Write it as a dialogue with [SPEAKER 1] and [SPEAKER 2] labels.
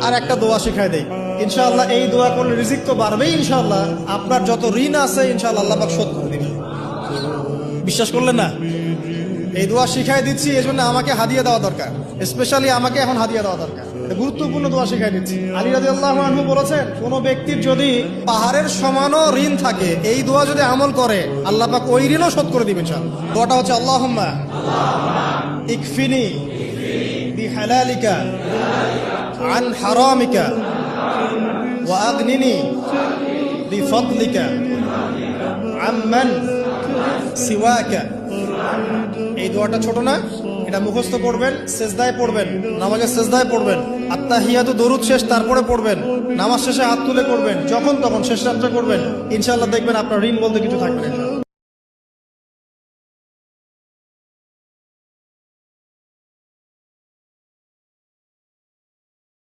[SPEAKER 1] আর একটা দোয়া শিখাই দেই, ইনশাআল্লাহ এই দোয়া করলে রিজিক তো বাড়বেই ইনশাআল্লাহ, আপনার যত ঋণ আছে ইনশাআল্লাহ আল্লাহ পাক শোধ করে দিবেন। বিশ্বাস করলেন না? এই দোয়া শিখাই দিচ্ছি, এই জন্য আমাকে হাদিয়া দেওয়া দরকার, স্পেশালি আমাকে এখন হাদিয়া দেওয়া দরকার। গুরুত্বপূর্ণ দোয়া শিখাই দিচ্ছি। আলী রাদিয়াল্লাহু আনহু বলেছেন, কোন ব্যক্তির যদি পাহাড়ের সমানও ঋণ থাকে, এই দোয়া যদি আমল করে আল্লাহ পাক ওই ঋণও শোধ করে দিবেন ইনশাআল্লাহ। দোয়াটা হচ্ছে আল্লাহুম্মা ইকফিনি বিহালালিকা আন হারামিকা ওয়া আগনিনি বিফদলিকা আম্মান সিওয়াকা। এই দোয়াটা ছোট না, এটা মুখস্থ করবেন, সেজদায় পড়বেন, নামাজের সেজদায় পড়বেন, আত্তাহিয়াতু দরুদ শেষ তারপরে পড়বেন, নামাজ শেষে হাত তুলে করবেন, যখন তখন শেষ রাত্রে করবেন, ইনশাআল্লাহ দেখবেন আপনার ঋণ বলতে কিছু থাকবে না।